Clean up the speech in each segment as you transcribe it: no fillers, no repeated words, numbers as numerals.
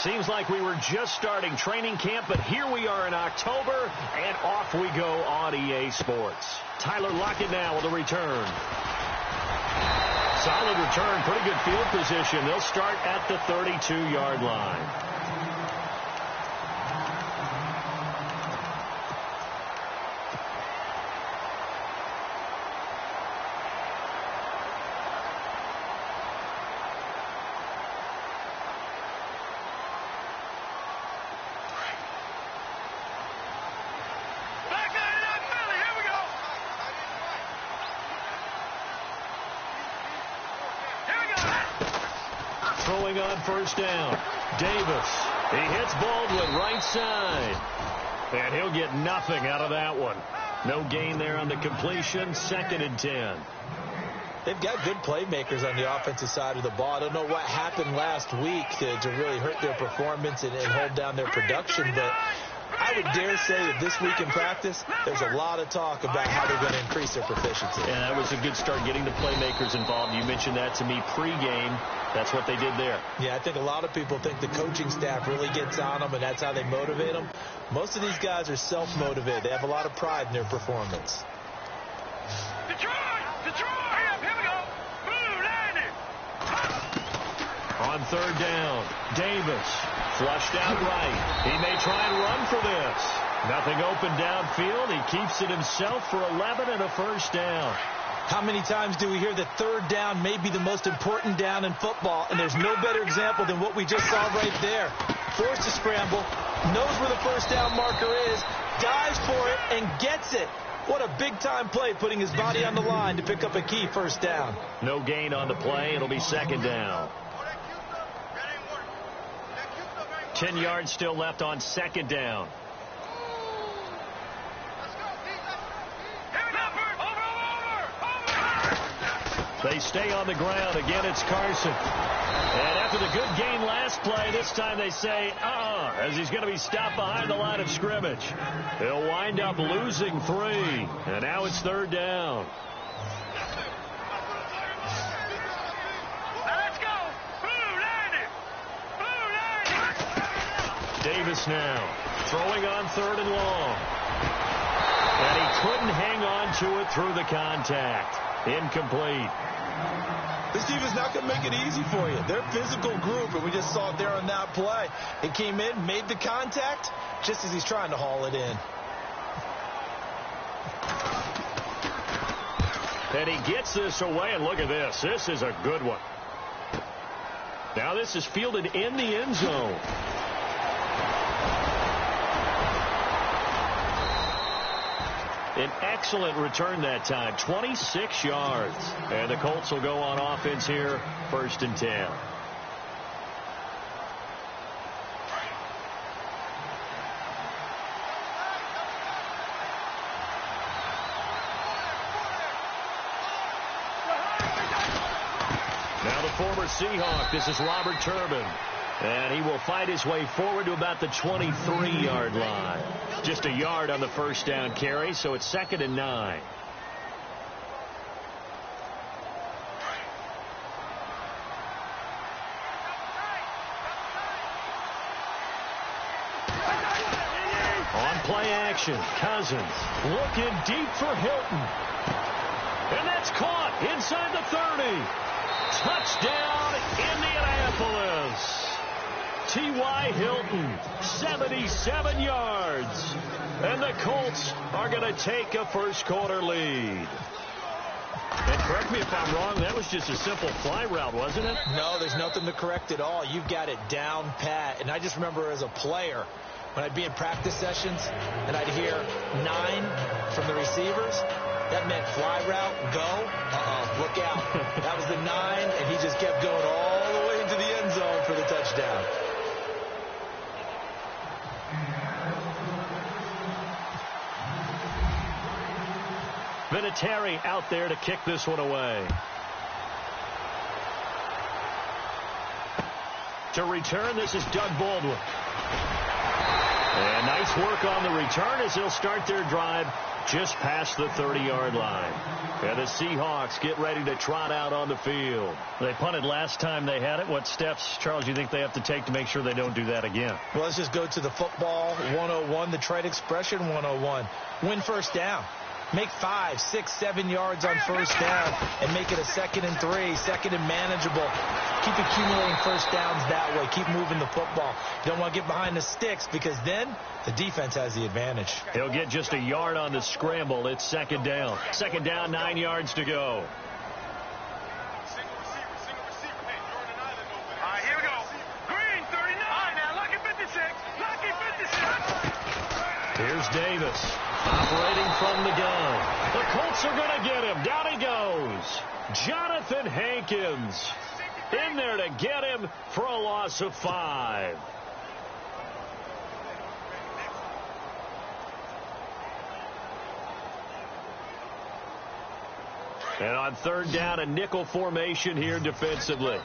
Seems like we were just starting training camp, but here we are in October, and off we go on EA Sports. Tyler Lockett now with a return. Solid return, pretty good field position. They'll start at the 32-yard line. Throwing on first down. Davis. He hits Baldwin right side. And he'll get nothing out of that one. No gain there on the completion. 2nd and 10. They've got good playmakers on the offensive side of the ball. I don't know what happened last week to really hurt their performance and hold down their production, but I would dare say that this week in practice, there's a lot of talk about how they're going to increase their proficiency. And that was a good start getting the playmakers involved. You mentioned that to me pregame. That's what they did there. Yeah, I think a lot of people think the coaching staff really gets on them, and that's how they motivate them. Most of these guys are self-motivated. They have a lot of pride in their performance. Detroit! Detroit! Here we go! Blue landing! On 3rd down, Davis flushed out right. He may try and run for this. Nothing open downfield. He keeps it himself for 11 and a first down. How many times do we hear that 3rd down may be the most important down in football, and there's no better example than what we just saw right there. Forced to scramble, knows where the first down marker is, dives for it, and gets it. What a big-time play, putting his body on the line to pick up a key first down. No gain on the play. It'll be 2nd down. 10 yards still left on 2nd down. They stay on the ground. Again, it's Carson. And after the good gain last play, this time they say, as he's going to be stopped behind the line of scrimmage. He'll wind up losing 3. And now it's 3rd down. Let's go! Blue landing! Blue landing! Davis now throwing on 3rd and long. And he couldn't hang on to it through the contact. Incomplete. This defense is not going to make it easy for you. They're a physical group, and we just saw it there on that play. It came in, made the contact, just as he's trying to haul it in. And he gets this away, and look at this. This is a good one. Now this is fielded in the end zone. An excellent return that time, 26 yards. And the Colts will go on offense here, 1st and 10. Now the former Seahawk, this is Robert Turbin. And he will fight his way forward to about the 23-yard line. Just a yard on the first down carry, so it's 2nd and 9. On play action, Cousins looking deep for Hilton. And that's caught inside the 30. Touchdown, Indianapolis. T.Y. Hilton, 77 yards. And the Colts are going to take a first-quarter lead. And correct me if I'm wrong, that was just a simple fly route, wasn't it? No, there's nothing to correct at all. You've got it down pat. And I just remember as a player, when I'd be in practice sessions and I'd hear 9 from the receivers, that meant fly route, go, look out. That was the 9, and he just kept going all the way into the end zone for the touchdown. Vinatieri out there to kick this one away. To return, this is Doug Baldwin. And nice work on the return as they'll start their drive just past the 30-yard line. And the Seahawks get ready to trot out on the field. They punted last time they had it. What steps, Charles, do you think they have to take to make sure they don't do that again? Well, let's just go to the football 101, the trade expression 101. Win first down. Make 5, 6, 7 yards on first down and make it a 2nd and 3, 2nd and manageable. Keep accumulating first downs that way. Keep moving the football. You don't want to get behind the sticks because then the defense has the advantage. He'll get just a yard on the scramble. It's 2nd down. 2nd down, 9 yards to go. Here we go. Green, 39. Now, lucky 56. Lucky 56. Here's Davis. Operating from the gun. The Colts are going to get him. Down he goes. Jonathan Hankins in there to get him for a loss of 5. And on 3rd down, a nickel formation here defensively. All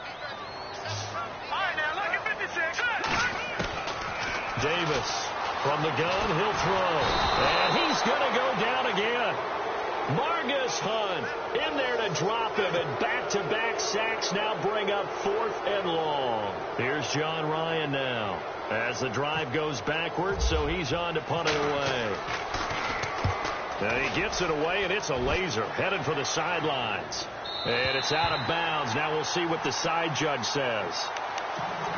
right, now, lucky 56. Davis. From the gun, he'll throw. And he's going to go down again. Margus Hunt in there to drop him. And back-to-back sacks now bring up 4th and long. Here's John Ryan now. As the drive goes backwards, so he's on to punt it away. And he gets it away, and it's a laser. Headed for the sidelines. And it's out of bounds. Now we'll see what the side judge says.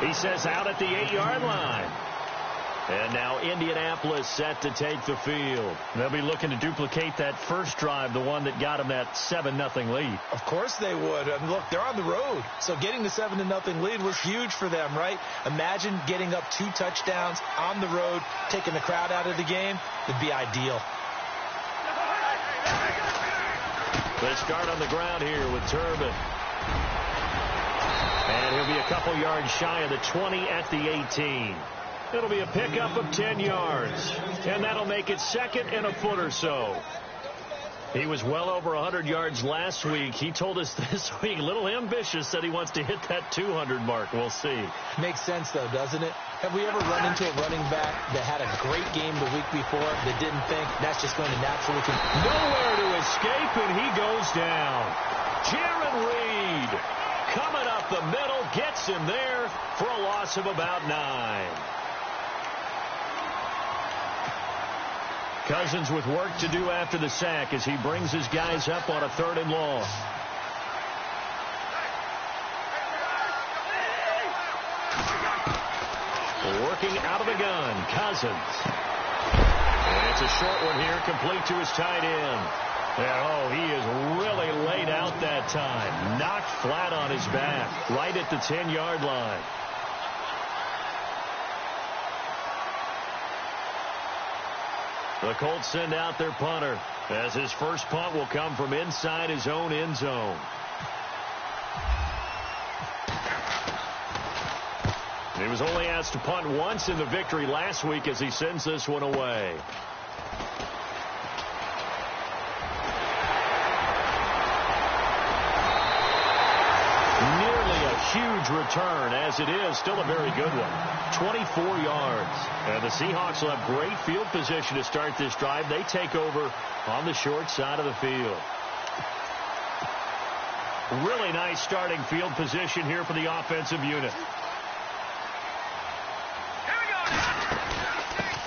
He says out at the 8-yard line. And now Indianapolis set to take the field. They'll be looking to duplicate that first drive, the one that got them that 7-0 lead. Of course they would. And look, they're on the road. So getting the 7-0 lead was huge for them, right? Imagine getting up 2 touchdowns on the road, taking the crowd out of the game. It'd be ideal. They start on the ground here with Turbin. And he'll be a couple yards shy of the 20 at the 18. It'll be a pickup of 10 yards. And that'll make it 2nd and a foot or so. He was well over 100 yards last week. He told us this week, a little ambitious, that he wants to hit that 200 mark. We'll see. Makes sense, though, doesn't it? Have we ever run into a running back that had a great game the week before that didn't think that's just going to naturally continue? Nowhere to escape, and he goes down. Jaron Reed coming up the middle, gets him there for a loss of about 9. Cousins with work to do after the sack as he brings his guys up on a 3rd and long. Working out of the gun, Cousins. And it's a short one here, complete to his tight end. And, he is really laid out that time. Knocked flat on his back, right at the 10-yard line. The Colts send out their punter as his first punt will come from inside his own end zone. He was only asked to punt once in the victory last week as he sends this one away. Huge return, as it is still a very good one. 24 yards. And the Seahawks will have great field position to start this drive. They take over on the short side of the field. Really nice starting field position here for the offensive unit.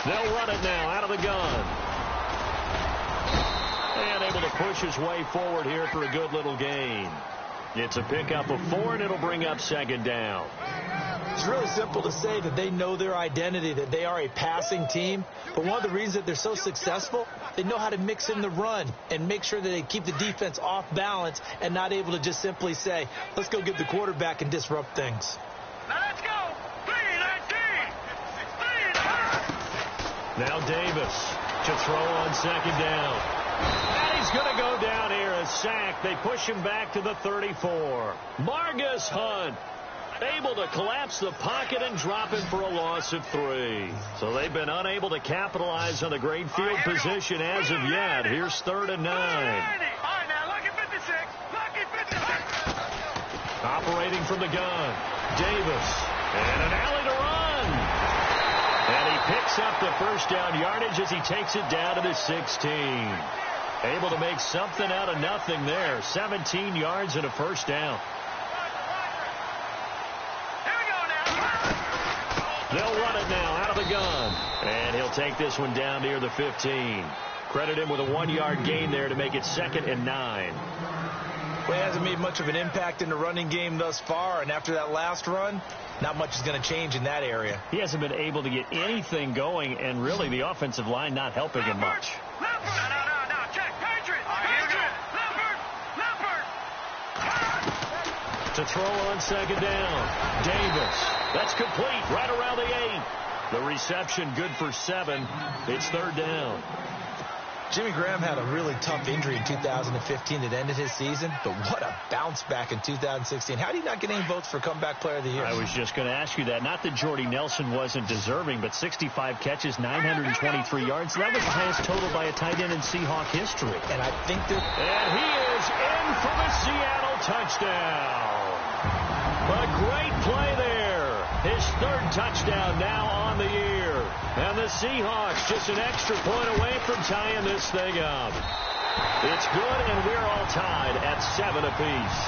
They'll run it now out of the gun. And able to push his way forward here for a good little gain. It's a pickup of 4, and it'll bring up 2nd down. It's really simple to say that they know their identity, that they are a passing team. But one of the reasons that they're so successful, they know how to mix in the run and make sure that they keep the defense off balance and not able to just simply say, let's go get the quarterback and disrupt things. Now let's go. 3-19. Now Davis to throw on 2nd down. And he's going to go down here, a sack. They push him back to the 34. Margus Hunt able to collapse the pocket and drop him for a loss of 3. So they've been unable to capitalize on the great field position as of yet. Here's 3rd and 9. All right, now, lucky 56. Lucky 56. Operating from the gun, Davis. And an alley to run. And he picks up the first down yardage as he takes it down to the 16. Able to make something out of nothing there. 17 yards and a first down. They'll run it now out of the gun. And he'll take this one down near the 15. Credit him with a 1-yard gain there to make it 2nd and 9. Well, he hasn't made much of an impact in the running game thus far, and after that last run, not much is going to change in that area. He hasn't been able to get anything going, and really the offensive line not helping him much. No, check. Patriot. To throw on 2nd down. Davis. That's complete right around the 8. The reception good for 7. It's 3rd down. Jimmy Graham had a really tough injury in 2015 that ended his season, but what a bounce back in 2016. How did he not get any votes for Comeback Player of the Year? I was just going to ask you that. Not that Jordy Nelson wasn't deserving, but 65 catches, 923 yards. That was the highest total by a tight end in Seahawk history. And I think that... And he is in for the Seattle touchdown. A great play there. His 3rd touchdown now on the year. And the Seahawks just an extra point away from tying this thing up. It's good, and we're all tied at 7 apiece.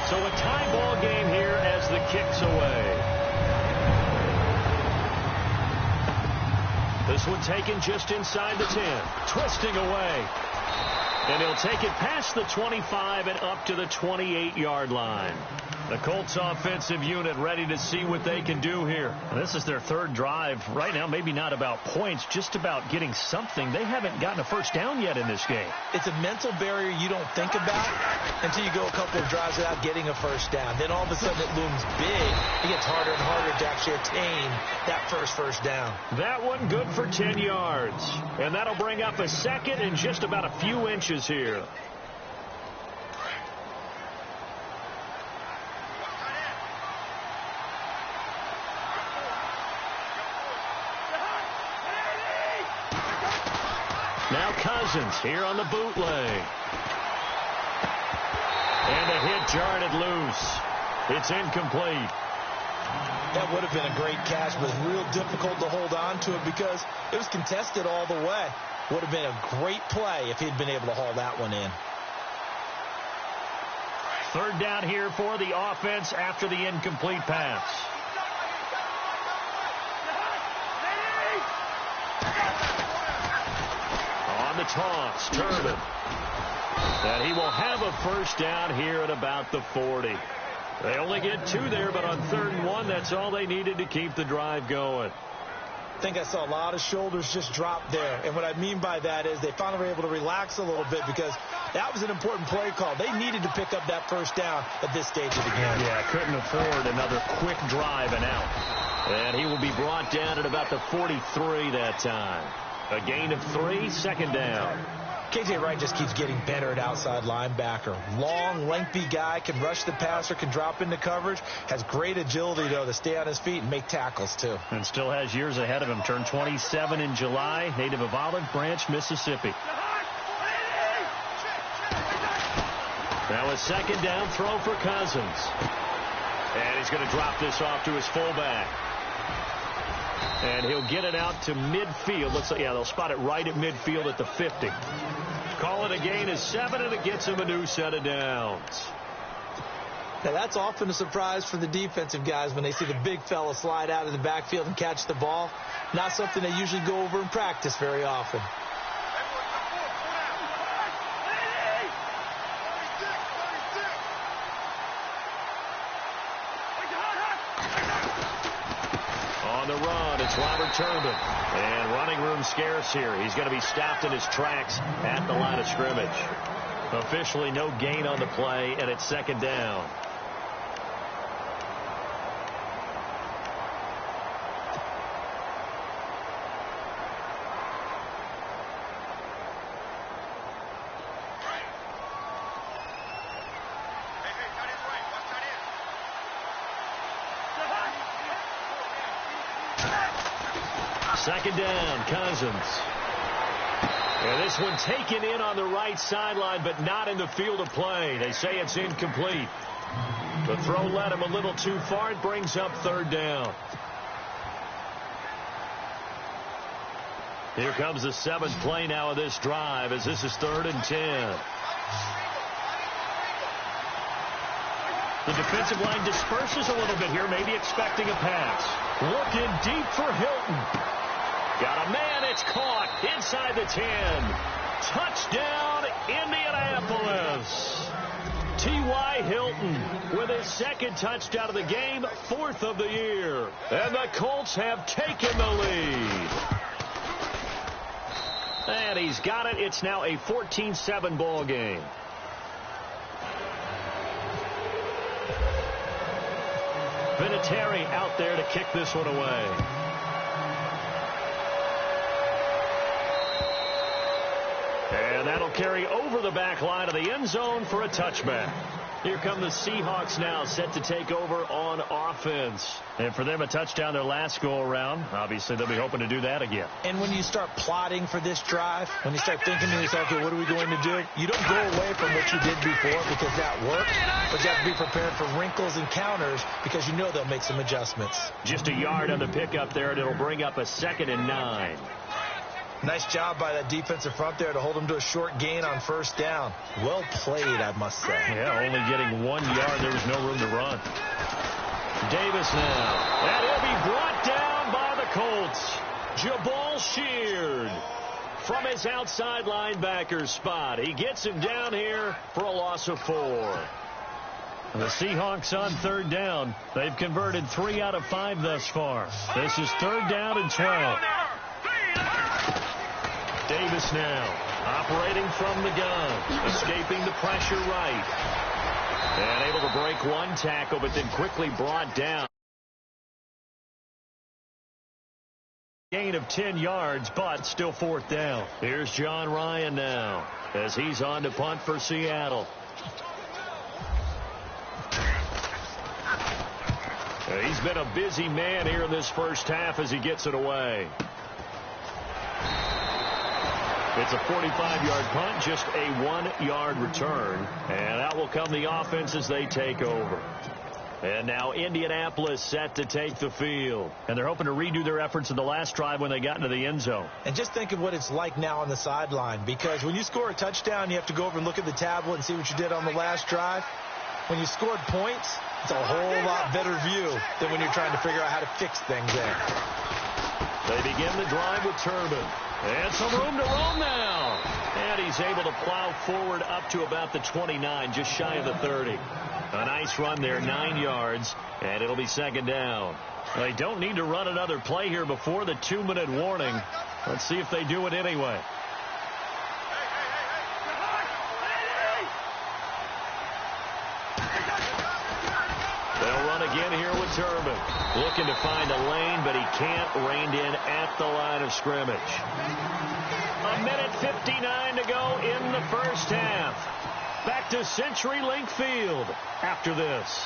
So a tie ball game here as the kick's away. This one taken just inside the 10. Twisting away. And he'll take it past the 25 and up to the 28-yard line. The Colts offensive unit ready to see what they can do here. This is their 3rd drive. Right now, maybe not about points, just about getting something. They haven't gotten a first down yet in this game. It's a mental barrier you don't think about until you go a couple of drives without getting a first down. Then all of a sudden it looms big. It gets harder and harder to actually attain that first down. That one good for 10 yards. And that'll bring up a 2nd and just about a few inches here. Now Cousins here on the bootleg. And a hit jarred it loose. It's incomplete. That would have been a great catch, but it's real difficult to hold on to it because it was contested all the way. Would have been a great play if he'd been able to haul that one in. 3rd down here for the offense after the incomplete pass. On the toss, Turbin. And he will have a first down here at about the 40. They only get 2 there, but on 3rd and 1, that's all they needed to keep the drive going. I think I saw a lot of shoulders just drop there. And what I mean by that is they finally were able to relax a little bit because that was an important play call. They needed to pick up that first down at this stage of the game. Yeah, couldn't afford another quick drive and out. And he will be brought down at about the 43 that time. A gain of 3, 2nd down. K.J. Wright just keeps getting better at outside linebacker. Long, lengthy guy, can rush the passer, can drop into coverage. Has great agility, though, to stay on his feet and make tackles, too. And still has years ahead of him. Turned 27 in July. Native of Olive Branch, Mississippi. Now a 2nd down throw for Cousins. And he's going to drop this off to his fullback. And he'll get it out to midfield. Looks like, yeah, they'll spot it right at midfield at the 50. Call it a gain of 7, and it gets him a new set of downs. Now, that's often a surprise for the defensive guys when they see the big fella slide out of the backfield and catch the ball. Not something they usually go over in practice very often. On the run, it's Robert Turbin. And running room scarce here. He's going to be stopped in his tracks at the line of scrimmage. Officially no gain on the play, and it's 2nd down. Second down, Cousins. And this one taken in on the right sideline, but not in the field of play. They say it's incomplete. The throw led him a little too far. It brings up third down. Here comes the seventh play now of this drive as this is 3rd and 10. The defensive line disperses a little bit here, maybe expecting a pass. Looking deep for Hilton. Got a man, it's caught inside the 10. Touchdown, Indianapolis. T.Y. Hilton with his 2nd touchdown of the game, 4th of the year. And the Colts have taken the lead. And he's got it. It's now a 14-7 ball game. Vinatieri out there to kick this one away. And that'll carry over the back line of the end zone for a touchback. Here come the Seahawks now, set to take over on offense. And for them, a touchdown their last go-around. Obviously, they'll be hoping to do that again. And when you start plotting for this drive, when you start thinking to yourself, okay, what are we going to do? You don't go away from what you did before because that worked, but you have to be prepared for wrinkles and counters because you know they'll make some adjustments. Just a yard on the pickup there, and it'll bring up a 2nd and 9. Nice job by that defensive front there to hold him to a short gain on 1st down. Well played, I must say. Yeah, only getting 1 yard. There was no room to run. Davis now. And he'll be brought down by the Colts. Jabal Sheard from his outside linebacker spot. He gets him down here for a loss of 4. The Seahawks on 3rd down. They've converted 3 out of 5 thus far. This is 3rd down and 12. Davis now operating from the gun, escaping the pressure right. And able to break 1 tackle, but then quickly brought down. Gain of 10 yards, but still 4th down. Here's John Ryan now as he's on to punt for Seattle. He's been a busy man here in this first half as he gets it away. It's a 45-yard punt, just a 1-yard return. And out will come the offense as they take over. And now Indianapolis set to take the field. And they're hoping to redo their efforts in the last drive when they got into the end zone. And just think of what it's like now on the sideline. Because when you score a touchdown, you have to go over and look at the tablet and see what you did on the last drive. When you scored points, it's a whole lot better view than when you're trying to figure out how to fix things there. They begin the drive with Turbin. And some room to roam now. And he's able to plow forward up to about the 29, just shy of the 30. A nice run there, 9 yards, and it'll be 2nd down. They don't need to run another play here before the 2-minute warning. Let's see if they do it anyway. They'll run again here with Turbin. Looking to find a lane, but he can't. Reined in at the line of scrimmage. 1:59 to go in the first half. Back to CenturyLink Field after this.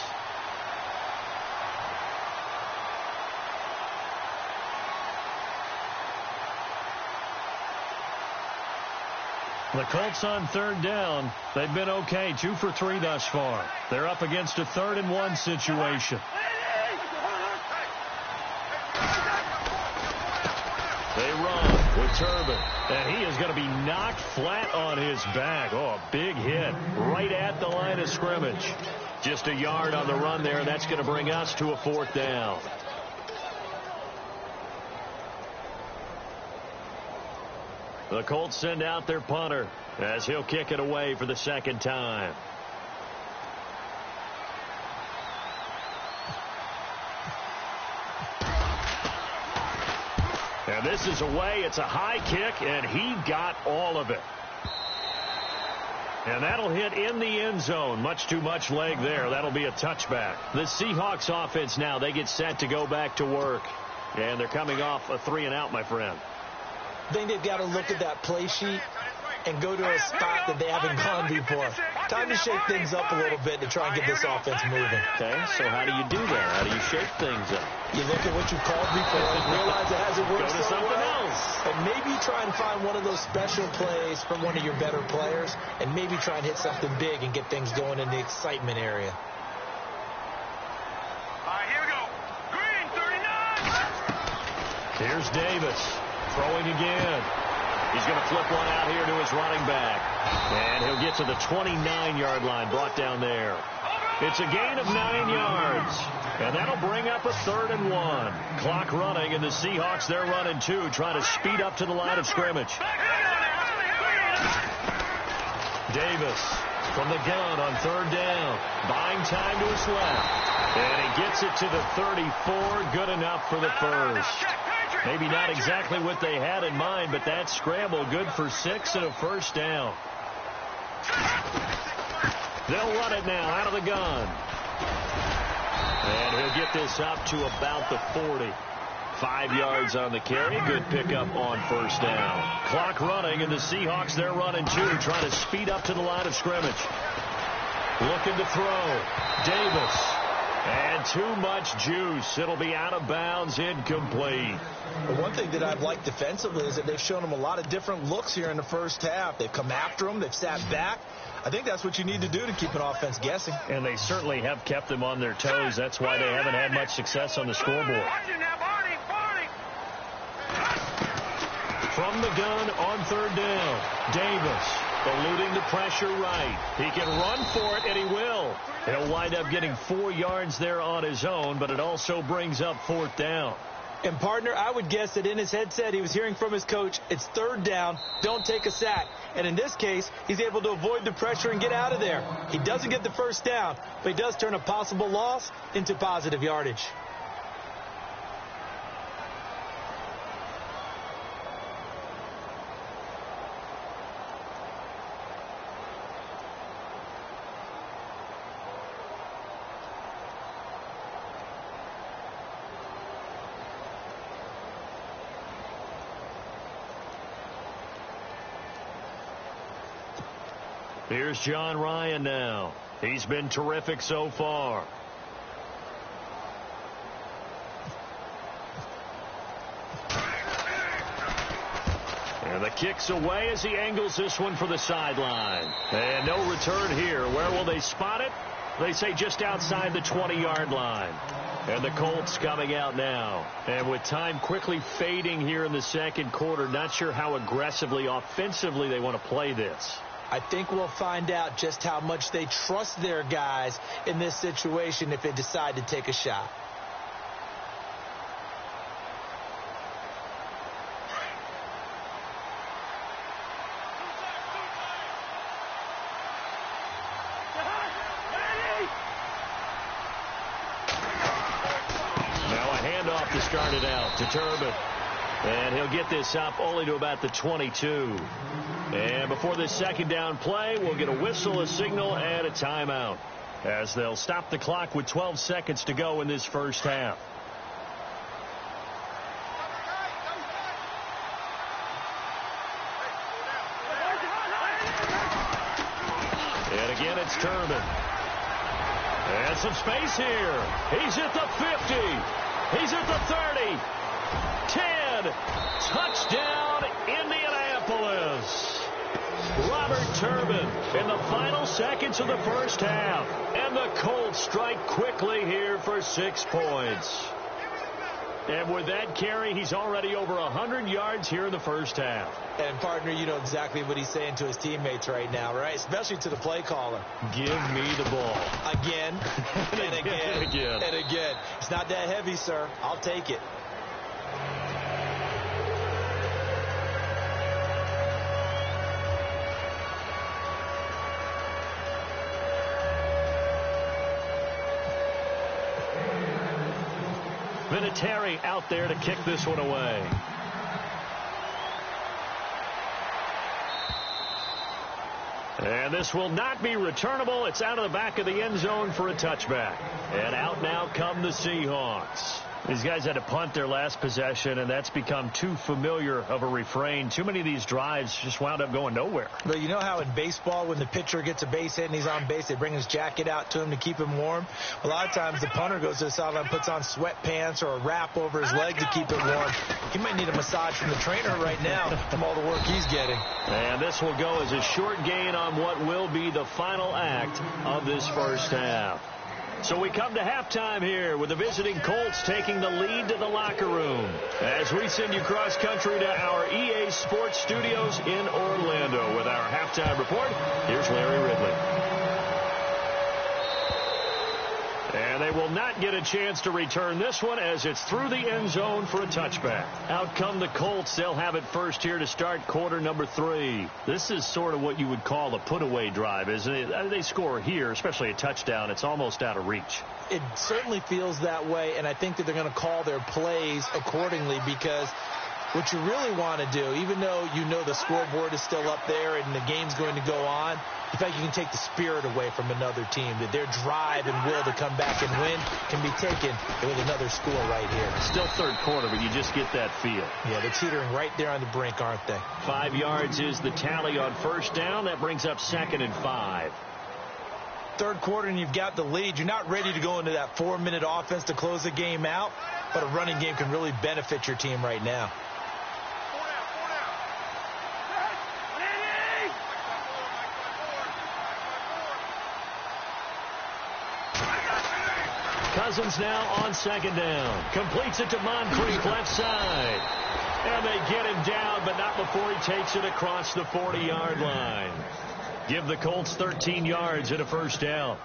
The Colts on 3rd down. They've been okay, 2 for 3 thus far. They're up against a 3rd and 1 situation. They run with Turbin, and he is going to be knocked flat on his back. Oh, a big hit right at the line of scrimmage. Just a yard on the run there. That's going to bring us to a 4th down. The Colts send out their punter as he'll kick it away for the 2nd time. And this is away. It's a high kick, and he got all of it. And that'll hit in the end zone. Much too much leg there. That'll be a touchback. The Seahawks offense now, they get set to go back to work. And they're coming off a 3-and-out, my friend. I think they've got to look at that play sheet and go to a spot that they haven't gone before. Time to shake things up a little bit to try and get this offense moving. Okay, so how do you do that? How do you shake things up? You look at what you called before and realize it hasn't worked Go to something else. And maybe try and find one of those special plays from one of your better players and maybe try and hit something big and get things going in the excitement area. All right, here we go. Green, 39. Here's Davis throwing again. He's going to flip one out here to his running back. And he'll get to the 29-yard line, brought down there. It's a gain of 9 yards. And that'll bring up a 3rd and 1. Clock running, and the Seahawks, they're running 2, trying to speed up to the line of scrimmage. Davis from the gun on 3rd down. Buying time to his left. And he gets it to the 34. Good enough for the first. Maybe not exactly what they had in mind, but that scramble good for 6 and a first down. They'll run it now out of the gun. And he'll get this up to about the 40. 5 yards on the carry. Good pickup on first down. Clock running, and the Seahawks, they're running 2, trying to speed up to the line of scrimmage. Looking to throw. Davis. And too much juice. It'll be out of bounds, incomplete. Well, one thing that I've liked defensively is that they've shown them a lot of different looks here in the first half. They've come after them. They've sat back. I think that's what you need to do to keep an offense guessing. And they certainly have kept them on their toes. That's why they haven't had much success on the scoreboard. From the gun on 3rd down, Davis eluding the pressure right. He can run for it, and he will. He'll wind up getting 4 yards there on his own, but it also brings up 4th down. And, partner, I would guess that in his headset he was hearing from his coach, it's 3rd down, don't take a sack. And in this case, he's able to avoid the pressure and get out of there. He doesn't get the first down, but he does turn a possible loss into positive yardage. Here's John Ryan now. He's been terrific so far. And the kick's away as he angles this one for the sideline. And no return here. Where will they spot it? They say just outside the 20-yard line. And the Colts coming out now. And with time quickly fading here in the second quarter, not sure how aggressively, offensively they want to play this. I think we'll find out just how much they trust their guys in this situation if they decide to take a shot. Now a handoff to start it out to Turbin. And he'll get this up only to about the 22. And before this second down play, we'll get a whistle, a signal, and a timeout, as they'll stop the clock with 12 seconds to go in this first half. And again, it's Turbin. And some space here. He's at the 50. He's at the 30. 10. Touchdown, Indianapolis. Robert Turbin in the final seconds of the first half. And the Colts strike quickly here for 6 points. And with that carry, he's already over 100 yards here in the first half. And, partner, you know exactly what he's saying to his teammates right now, right? Especially to the play caller. Give me the ball. Again, and again, and again. and again. It's not that heavy, sir. I'll take it. Vinatieri out there to kick this one away. And this will not be returnable. It's out of the back of the end zone for a touchback. And out now come the Seahawks. These guys had to punt their last possession, and that's become too familiar of a refrain. Too many of these drives just wound up going nowhere. But you know how in baseball, when the pitcher gets a base hit and he's on base, they bring his jacket out to him to keep him warm? A lot of times the punter goes to the sideline, puts on sweatpants or a wrap over his leg to keep it warm. He might need a massage from the trainer right now from all the work he's getting. And this will go as a short gain on what will be the final act of this first half. So we come to halftime here with the visiting Colts taking the lead to the locker room. As we send you cross-country to our EA Sports Studios in Orlando with our halftime report, here's Larry Ridley. And they will not get a chance to return this one as it's through the end zone for a touchback. Out come the Colts. They'll have it first here to start quarter number 3. This is sort of what you would call a put-away drive, isn't it? They score here, especially a touchdown. It's almost out of reach. It certainly feels that way, and I think that they're going to call their plays accordingly because what you really want to do, even though you know the scoreboard is still up there and the game's going to go on, in fact, you can take the spirit away from another team, that their drive and will to come back and win can be taken with another score right here. Still third quarter, but you just get that feel. Yeah, they're teetering right there on the brink, aren't they? 5 yards is the tally on first down. That brings up 2nd and 5. Third quarter and you've got the lead. You're not ready to go into that 4-minute offense to close the game out, but a running game can really benefit your team right now. Cousins now on 2nd down. Completes it to Moncrief left side. And they get him down, but not before he takes it across the 40-yard line. Give the Colts 13 yards and a first down.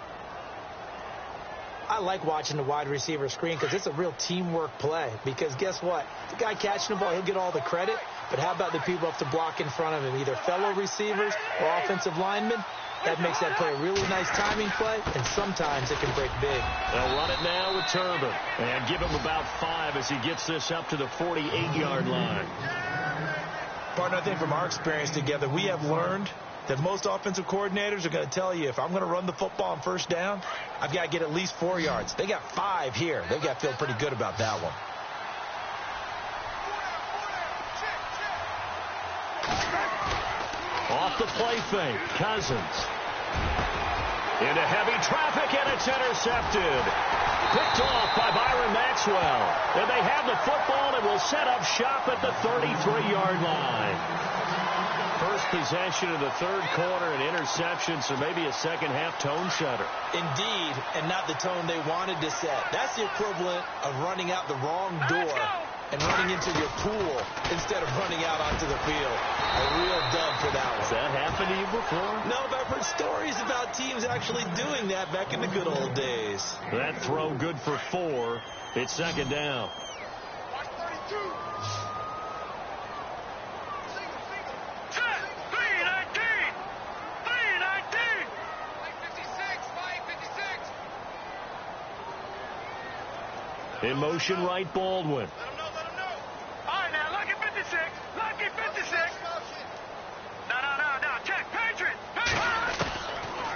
I like watching the wide receiver screen because it's a real teamwork play. Because guess what? The guy catching the ball, he'll get all the credit. But how about the people up to block in front of him, either fellow receivers or offensive linemen? That makes that play a really nice timing play, and sometimes it can break big. They'll run it now with Turbin and give him about 5 as he gets this up to the 48-yard line. Partner, I think from our experience together, we have learned that most offensive coordinators are going to tell you, if I'm going to run the football on first down, I've got to get at least 4 yards. They got 5 here. They've got to feel pretty good about that one. Off the play fake, Cousins. Into heavy traffic, and it's intercepted. Picked off by Byron Maxwell. And they have the football and will set up shop at the 33-yard line. First possession of the third quarter, an interception, so maybe a second-half tone setter. Indeed, and not the tone they wanted to set. That's the equivalent of running out the wrong door and running into your pool instead of running out onto the field. A real dub for that one. Has that happened to you before? No, but I've heard stories about teams actually doing that back in the good old days. That throw good for 4. It's 2nd down. In motion, right, Baldwin. Let him know. All right, now, lucky 56. Lucky 56. No. Check. Patriot.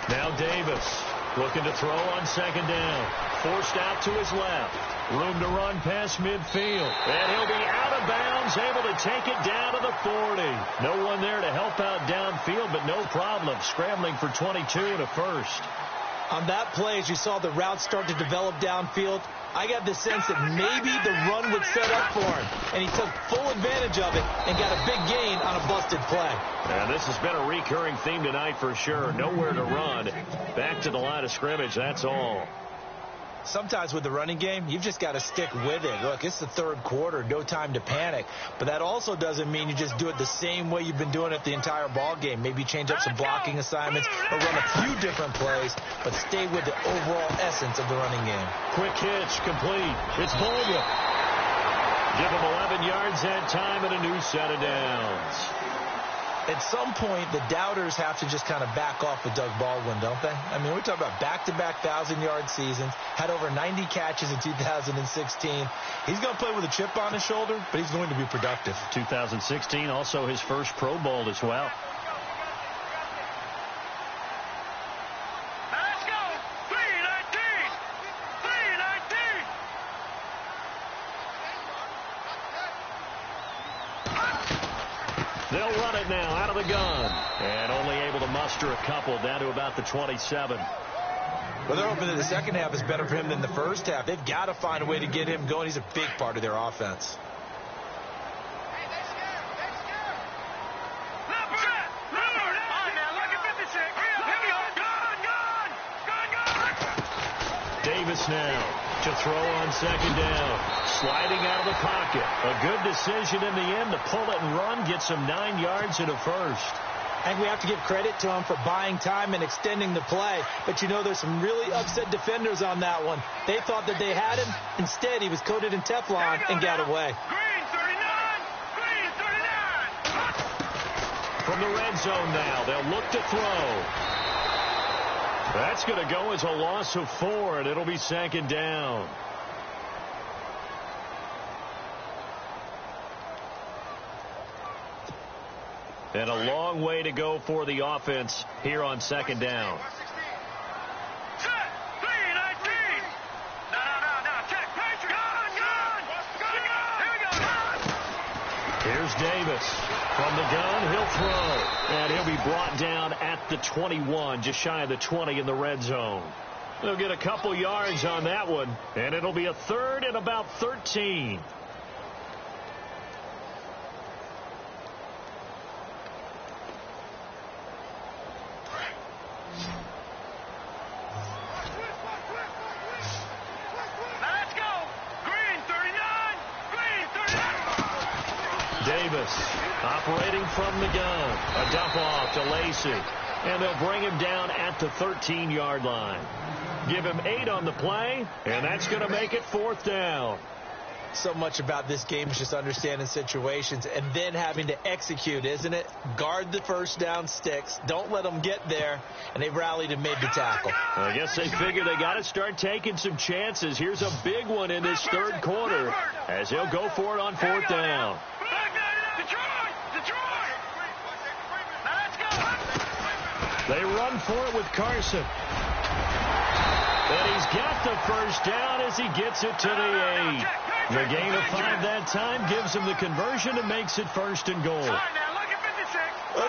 Now Davis looking to throw on 2nd down. Forced out to his left. Room to run past midfield. And he'll be out of bounds, able to take it down to the 40. No one there to help out downfield, but no problem. Scrambling for 22 and a first. On that play, as you saw the route start to develop downfield, I got the sense that maybe the run would set up for him. And he took full advantage of it and got a big gain on a busted play. And this has been a recurring theme tonight for sure. Nowhere to run. Back to the line of scrimmage, that's all. Sometimes with the running game, you've just got to stick with it. Look, it's the third quarter, no time to panic. But that also doesn't mean you just do it the same way you've been doing it the entire ball game. Maybe change up some blocking assignments or run a few different plays, but stay with the overall essence of the running game. Quick hitch, complete. It's Baldwin. Give him 11 yards that time and a new set of downs. At some point, the doubters have to just kind of back off with Doug Baldwin, don't they? I mean, we're talking about back-to-back 1,000-yard seasons, had over 90 catches in 2016. He's going to play with a chip on his shoulder, but he's going to be productive. 2016, also his first Pro Bowl as well. Let's go. 319. it now out of the gun. And only able to muster a couple down to about the 27. Well, they're hoping that the second half is better for him than the first half. They've got to find a way to get him going. He's a big part of their offense. Davis now to throw on second down. Sliding out of the pocket. A good decision in the end to pull it and run. Get some 9 yards in a first. I think we have to give credit to him for buying time and extending the play. But, you know, there's some really upset defenders on that one. They thought that they had him. Instead, he was coated in Teflon and got away. Green 39! Green 39! From the red zone now, they'll look to throw. That's going to go as a loss of 4, and it'll be second down. And a long way to go for the offense here on second down. Set! 3-19! No. Check! Gun! Here we go! Here's Davis. From the gun, he'll throw. And he'll be brought down at the 21, just shy of the 20 in the red zone. They'll get a couple yards on that one, and it'll be a third and about 13. Let's go! Green 39! Green 39! Davis operating from the gun. A dump off to Lacey. And they'll bring him down at the 13-yard line. Give him 8 on the play, and that's going to make it 4th down. So much about this game is just understanding situations and then having to execute, isn't it? Guard the first down sticks. Don't let them get there. And they rallied and made the tackle. I guess they figure they got to start taking some chances. Here's a big one in this third quarter as he'll go for it on 4th down. They run for it with Carson. And he's got the first down as he gets it to the 8. The gain of 5 that time gives him the conversion and makes it 1st and goal.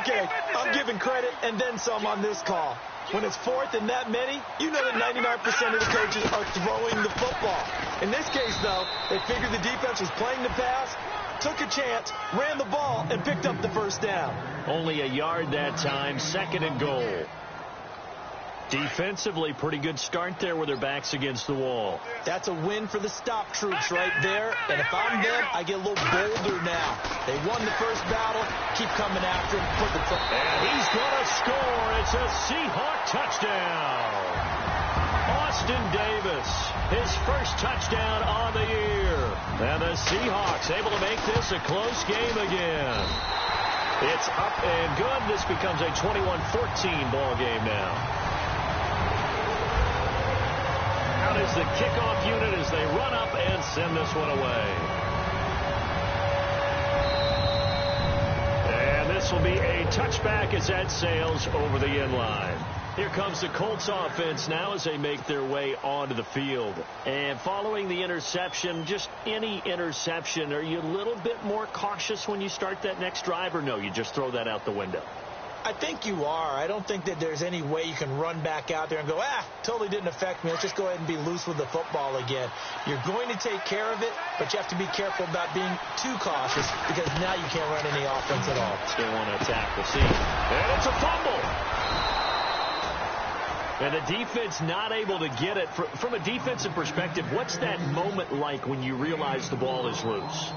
Okay, I'm giving credit and then some on this call. When it's 4th and that many, you know that 99% of the coaches are throwing the football. In this case, though, they figured the defense was playing the pass, took a chance, ran the ball, and picked up the first down. Only a yard that time, 2nd and goal. Defensively, pretty good start there with their backs against the wall. That's a win for the stop troops right there. And if I'm them, I get a little bolder now. They won the first battle. Keep coming after him. And he's going to score. It's a Seahawk touchdown. Austin Davis, his first touchdown on the year. And the Seahawks able to make this a close game again. It's up and good. This becomes a 21-14 ball game now. Out is the kickoff unit as they run up and send this one away. And this will be a touchback as that sails over the end line. Here comes the Colts offense now as they make their way onto the field. And following the interception, just any interception, are you a little bit more cautious when you start that next drive, or no, you just throw that out the window? I think you are. I don't think that there's any way you can run back out there and go, totally didn't affect me. Let's just go ahead and be loose with the football again. You're going to take care of it, but you have to be careful about being too cautious because now you can't run any offense at all. Still want to attack. We'll see. And it's a fumble. And the defense not able to get it. From a defensive perspective, what's that moment like when you realize the ball is loose?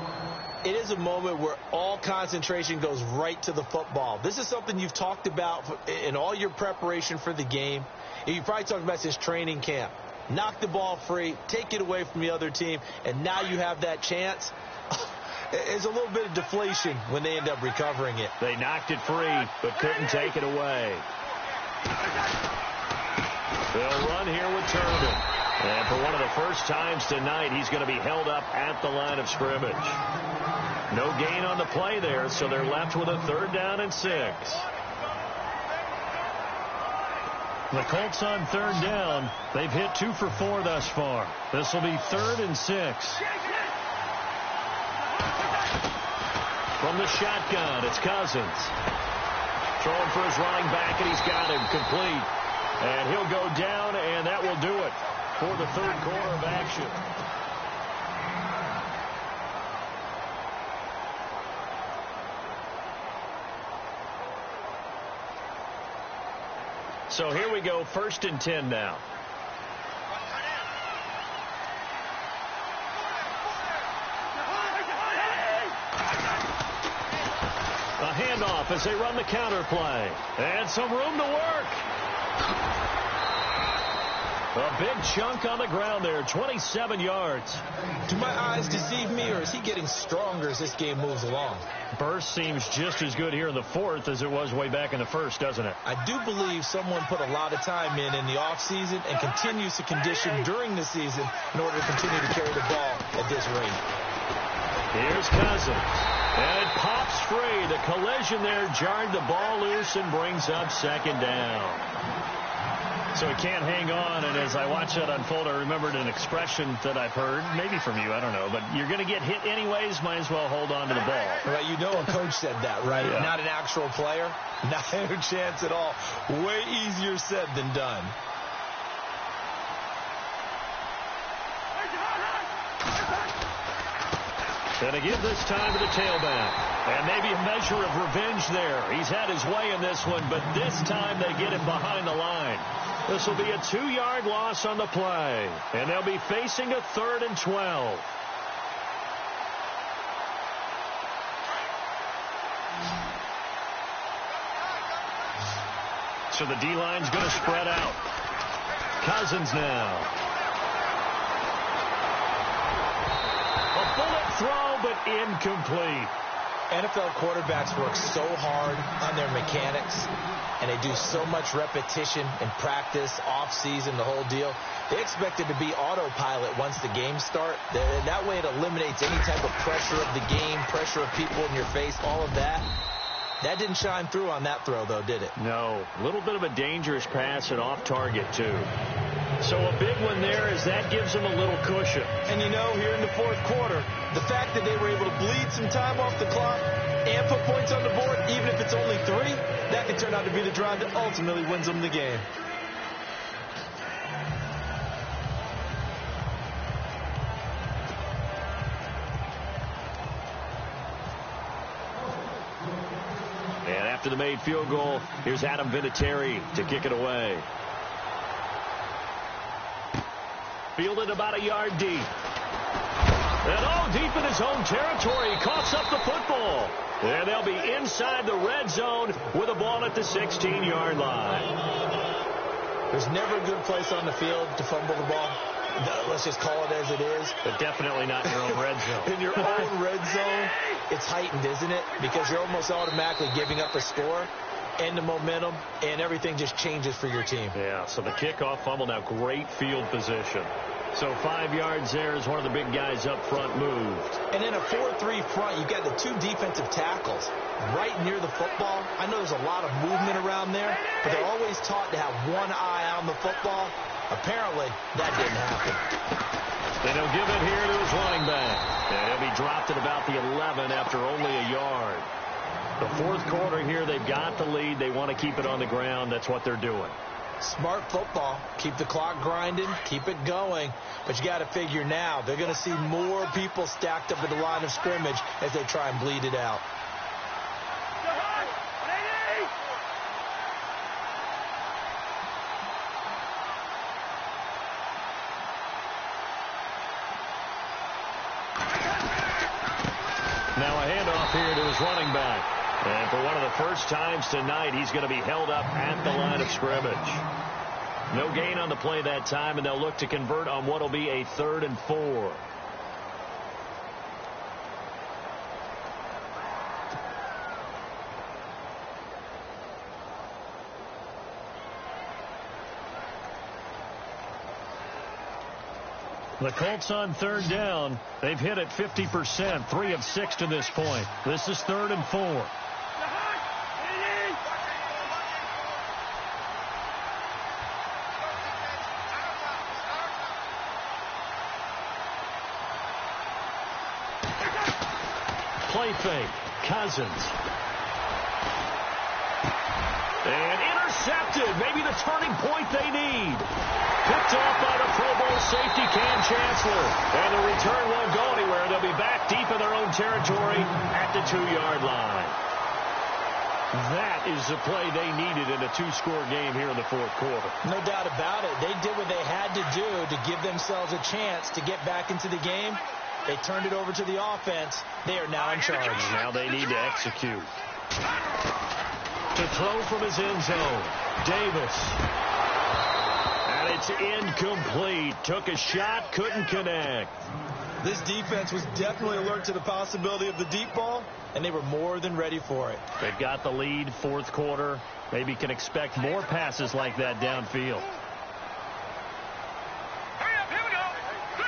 It is a moment where all concentration goes right to the football. This is something you've talked about in all your preparation for the game. You probably talked about since training camp. Knock the ball free, take it away from the other team, and now you have that chance. There's a little bit of deflation when they end up recovering it. They knocked it free, but couldn't take it away. They'll run here with Turbin. And for one of the first times tonight, he's going to be held up at the line of scrimmage. No gain on the play there, so they're left with a 3rd down and 6. The Colts on 3rd down. They've hit 2 for 4 thus far. This will be 3rd and 6. From the shotgun, it's Cousins. throwing for his running back, and he's got him complete. And he'll go down, and that will do it for the third quarter of action. So here we go, 1st and 10 now. A handoff as they run the counter play. And some room to work. A big chunk on the ground there, 27 yards. Do my eyes deceive me, or is he getting stronger as this game moves along? Burst seems just as good here in the 4th as it was way back in the 1st, doesn't it? I do believe someone put a lot of time in the offseason and continues to condition during the season in order to continue to carry the ball at this rate. Here's Cousins. And it pops free. The collision there jarred the ball loose and brings up 2nd down. So he can't hang on, and as I watch that unfold, I remembered an expression that I've heard, maybe from you, I don't know, but you're going to get hit anyways, might as well hold on to the ball. Right, you know a coach said that, right? Yeah. Not an actual player. Not a chance at all. Way easier said than done. And again this time to the tailback. And maybe a measure of revenge there. He's had his way in this one, but this time they get him behind the line. This will be a 2-yard loss on the play. And they'll be facing a 3rd and 12. So the D-line's going to spread out. Cousins now. A bullet throw, but incomplete. NFL quarterbacks work so hard on their mechanics, and they do so much repetition in practice, off-season, the whole deal. They expect it to be autopilot once the games start. That way it eliminates any type of pressure of the game, pressure of people in your face, all of that. That didn't shine through on that throw, though, did it? No. A little bit of a dangerous pass and off target, too. So a big one there as that gives them a little cushion. And, you know, here in the 4th quarter, the fact that they were able to bleed some time off the clock and put points on the board, even if it's only 3, that could turn out to be the drive that ultimately wins them the game. And after the made field goal, here's Adam Vinatieri to kick it away. Fielded about a yard deep. And deep in his own territory. Coughs up the football. And they'll be inside the red zone with a ball at the 16-yard line. There's never a good place on the field to fumble the ball. Let's just call it as it is. But definitely not in your own red zone. In your own red zone, it's heightened, isn't it? Because you're almost automatically giving up a score and the momentum, and everything just changes for your team. Yeah, so the kickoff fumble, now great field position. So 5 yards there as one of the big guys up front moved. And in a 4-3 front, you've got the 2 defensive tackles right near the football. I know there's a lot of movement around there, but they're always taught to have one eye on the football. Apparently, that didn't happen. Then he'll give it here to his running back. And he'll be dropped at about the 11 after only a yard. The 4th quarter here, they've got the lead. They want to keep it on the ground. That's what they're doing. Smart football. Keep the clock grinding. Keep it going. But you got to figure now, they're going to see more people stacked up at the line of scrimmage as they try and bleed it out. Now a handoff here to his running back. And for one of the first times tonight, he's going to be held up at the line of scrimmage. No gain on the play that time, and they'll look to convert on what will be a 3rd and 4. The Colts on 3rd down. They've hit it 50%, 3 of 6 to this point. This is 3rd and 4. Play fake. Cousins. intercepted. Maybe the turning point they need. Picked off by the Pro Bowl safety Cam Chancellor. And the return won't go anywhere. They'll be back deep in their own territory at the 2-yard line. That is the play they needed in a 2-score game here in the fourth quarter. No doubt about it. They did what they had to do to give themselves a chance to get back into the game. They turned it over to the offense. They are now in charge. Now they need to execute. To throw from his end zone, Davis. And it's incomplete. Took a shot, couldn't connect. This defense was definitely alert to the possibility of the deep ball, and they were more than ready for it. They've got the lead, fourth quarter. Maybe can expect more passes like that downfield. Hurry up, here we go. 3-19.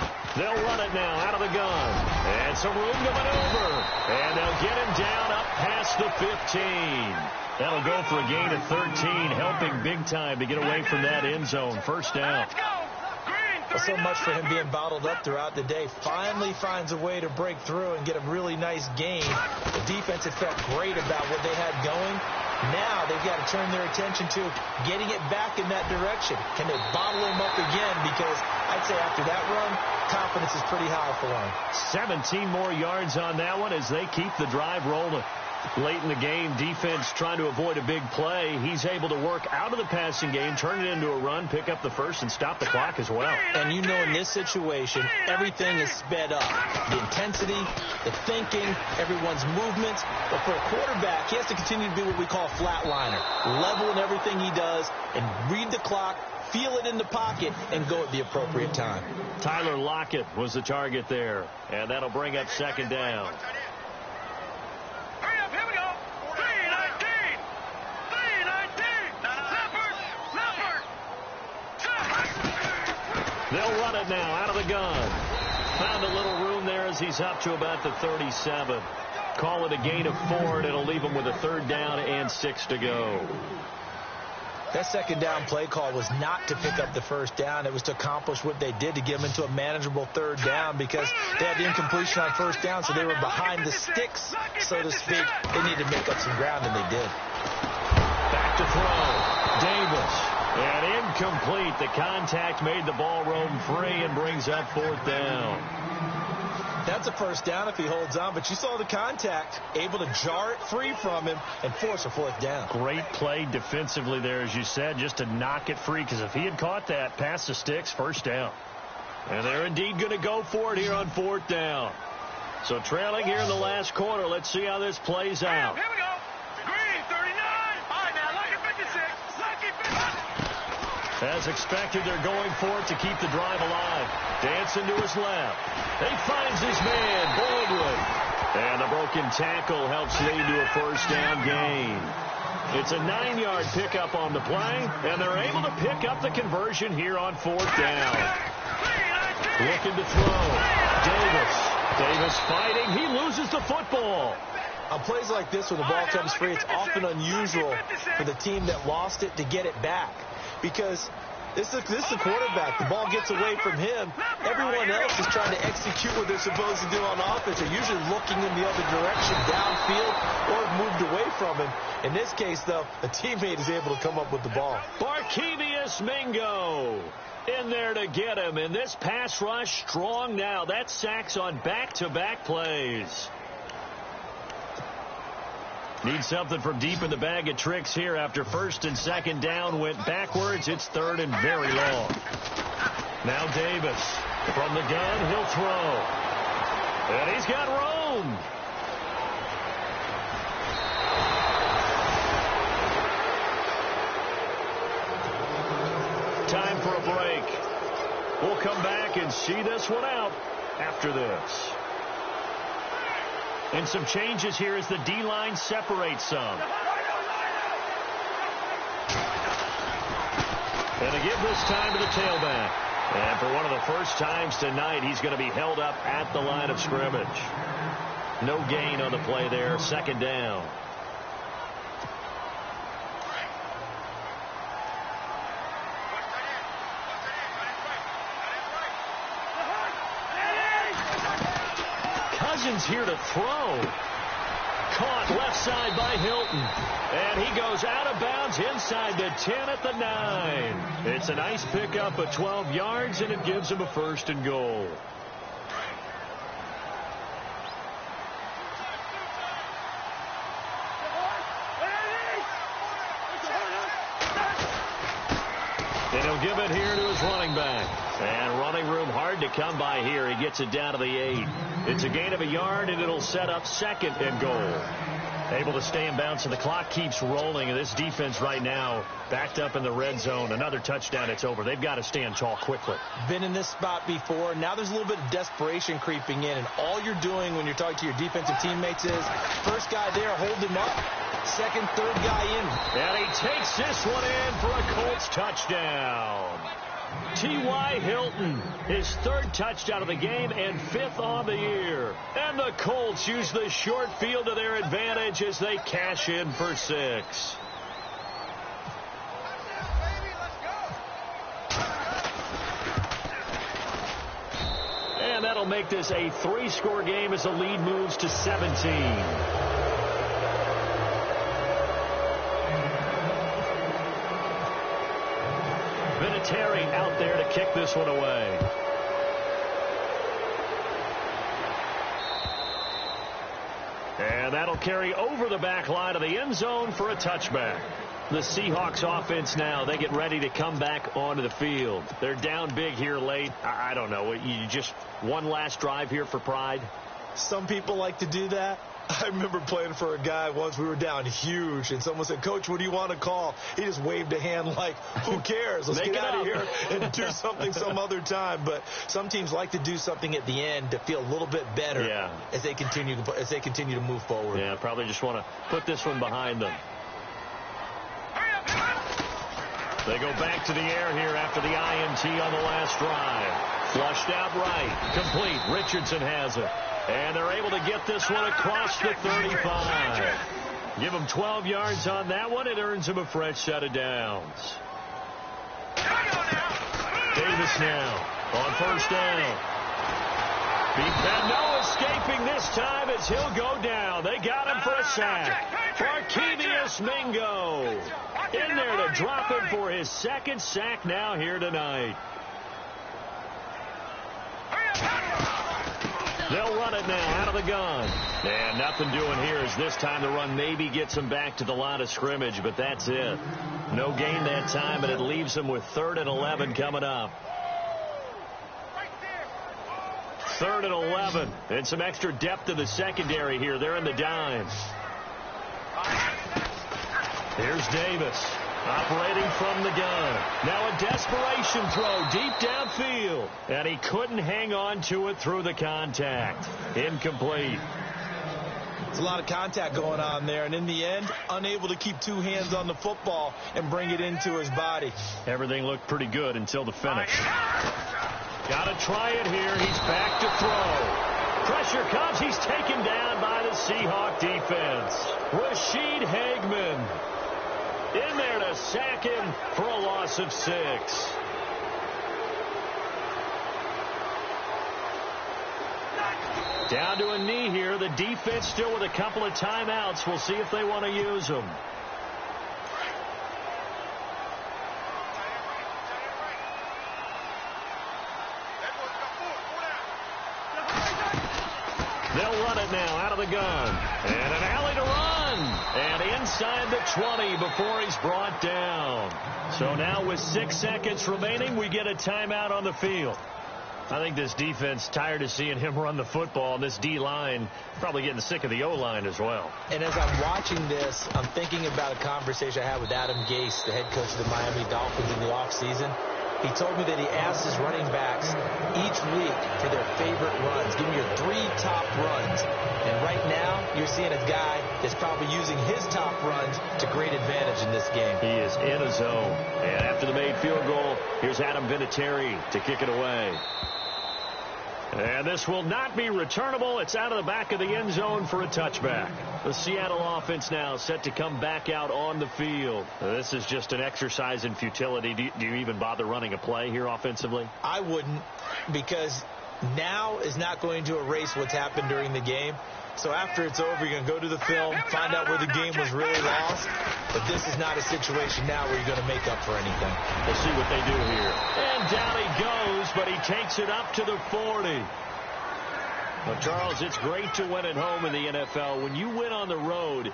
3-19. They'll run it now out of the gun. And some room to maneuver. And they'll get him down up past the 15. That'll go for a gain of 13, helping big time to get away from that end zone. First down. Let's go. Green, Well, so much for him being bottled up throughout the day. Finally finds a way to break through and get a really nice gain. The defense had felt great about what they had going. Now they've got to turn their attention to getting it back in that direction. Can they bottle him up again? Because I'd say after that run, confidence is pretty high for them. 17 more yards on that one as they keep the drive rolling. Late in the game, defense trying to avoid a big play. He's able to work out of the passing game, turn it into a run, pick up the first, and stop the clock as well. And you know in this situation, everything is sped up. The intensity, the thinking, everyone's movements. But for a quarterback, he has to continue to be what we call a flatliner. Level in everything he does and read the clock, feel it in the pocket, and go at the appropriate time. Tyler Lockett was the target there, and that'll bring up second down. Hurry up, here we go. 3-19. 3-19. Leopard. They'll run it now out of the gun. Found a little room there as he's up to about the 37. Call it a gain of 4, and it'll leave him with a 3rd down and 6 to go. That second down play call was not to pick up the first down. It was to accomplish what they did to get them into a manageable 3rd down because they had the incompletion on first down, so they were behind the sticks, so to speak. They needed to make up some ground, and they did. Back to throw. Davis. And incomplete. The contact made the ball roam free and brings up 4th down. That's a first down if he holds on, but you saw the contact, able to jar it free from him and force a 4th down. Great play defensively there, as you said, just to knock it free, because if he had caught that, past the sticks, first down. And they're indeed going to go for it here on 4th down. So trailing here in the last quarter, let's see how this plays out. Here we go. Green, 39. All right, now, lucky 56. Lucky 56. As expected, they're going for it to keep the drive alive. Dancing to his left. He finds his man, Baldwin. And the broken tackle helps lead to a first down gain. It's a 9-yard pickup on the play, and they're able to pick up the conversion here on 4th down. Looking to throw. Davis fighting. He loses the football. On plays like this, when the ball comes free, it's often unusual for the team that lost it to get it back. Because this is the quarterback. The ball gets away from him. Everyone else is trying to execute what they're supposed to do on offense. They're usually looking in the other direction, downfield, or moved away from him. In this case, though, a teammate is able to come up with the ball. Barkevius Mingo in there to get him. And this pass rush strong now. That's sacks on back-to-back plays. Need something from deep in the bag of tricks here after 1st and 2nd down went backwards. It's 3rd and very long. Now Davis from the gun. He'll throw. And he's got room. Time for a break. We'll come back and see this one out after this. And some changes here as the D-line separates some. And to give this time to the tailback. And for one of the first times tonight, he's going to be held up at the line of scrimmage. No gain on the play there. 2nd down. Cousins here to throw. Caught left side by Hilton. And he goes out of bounds inside the 10 at the 9. It's a nice pickup of 12 yards, and it gives him a 1st and goal. And he'll give it here to his running back. And running room hard to come by here. He gets it down to the 8. It's a gain of a yard, and it'll set up 2nd and goal. Able to stay in bounds, and the clock keeps rolling. And this defense right now backed up in the red zone. Another touchdown, it's over. They've got to stand tall quickly. Been in this spot before. Now there's a little bit of desperation creeping in. And all you're doing when you're talking to your defensive teammates is first guy there, hold him up. Second, third guy in. And he takes this one in for a Colts touchdown. T.Y. Hilton, his 3rd touchdown of the game and 5th on the year. And the Colts use the short field to their advantage as they cash in for 6. And that'll make this a 3-score game as the lead moves to 17. Terry out there to kick this one away. And that'll carry over the back line of the end zone for a touchback. The Seahawks offense now, they get ready to come back onto the field. They're down big here late. I don't know. You just one last drive here for pride? Some people like to do that. I remember playing for a guy once. We were down huge, and someone said, "Coach, what do you want to call?" He just waved a hand like, who cares? Let's get out of here and do something some other time. But some teams like to do something at the end to feel a little bit better as they continue to move forward. Yeah, probably just want to put this one behind them. They go back to the air here after the INT on the last drive. Flushed out right. Complete. Richardson has it. And they're able to get this one across the 35. Give them 12 yards on that one. It earns them a fresh set of downs. Davis now on 1st down. No escaping this time as he'll go down. They got him for a sack. Barkevius Mingo in there to drop him for his 2nd sack now here tonight. They'll run it now out of the gun. And nothing doing here as this time the run maybe gets them back to the line of scrimmage, but that's it. No gain that time, and it leaves them with 3rd and 11 coming up. 3rd and 11. And some extra depth in the secondary here. They're in the dime. Here's Davis. Operating from the gun. Now a desperation throw deep downfield. And he couldn't hang on to it through the contact. Incomplete. There's a lot of contact going on there. And in the end, unable to keep 2 hands on the football and bring it into his body. Everything looked pretty good until the finish. Got to try it here. He's back to throw. Pressure comes. He's taken down by the Seahawk defense. Rashid Hageman in there to sack him for a loss of 6. Down to a knee here. The defense still with a couple of timeouts. We'll see if they want to use them. They'll run it now out of the gun. And an alley to run. And inside the 20 before he's brought down. So now with 6 seconds remaining, we get a timeout on the field. I think this defense tired of seeing him run the football, and this D-line probably getting sick of the O-line as well. And as I'm watching this, I'm thinking about a conversation I had with Adam Gase, the head coach of the Miami Dolphins in the offseason. He told me that he asked his running backs each week for their favorite runs. Give me your 3 top runs. And right now, you're seeing a guy that's probably using his top runs to great advantage in this game. He is in a zone. And after the made field goal, here's Adam Vinatieri to kick it away. And this will not be returnable. It's out of the back of the end zone for a touchback. The Seattle offense now set to come back out on the field. This is just an exercise in futility. Do you even bother running a play here offensively? I wouldn't, because now is not going to erase what's happened during the game. So after it's over, you're going to go to the film, find out where the game was really lost. But this is not a situation now where you're going to make up for anything. We'll see what they do here. And down he goes, but he takes it up to the 40. Well, Charles, it's great to win at home in the NFL. When you win on the road,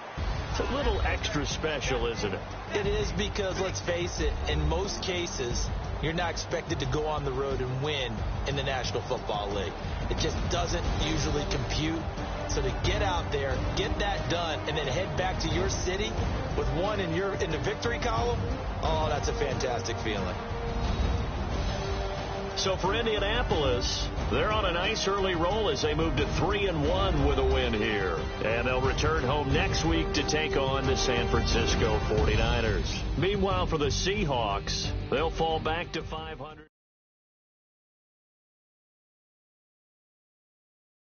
it's a little extra special, isn't it? It is, because, let's face it, in most cases, you're not expected to go on the road and win in the National Football League. It just doesn't usually compute. So to get out there, get that done, and then head back to your city with one in the victory column, oh, that's a fantastic feeling. So for Indianapolis, they're on a nice early roll as they move to 3-1 with a win here. And they'll return home next week to take on the San Francisco 49ers. Meanwhile, for the Seahawks, they'll fall back to 500.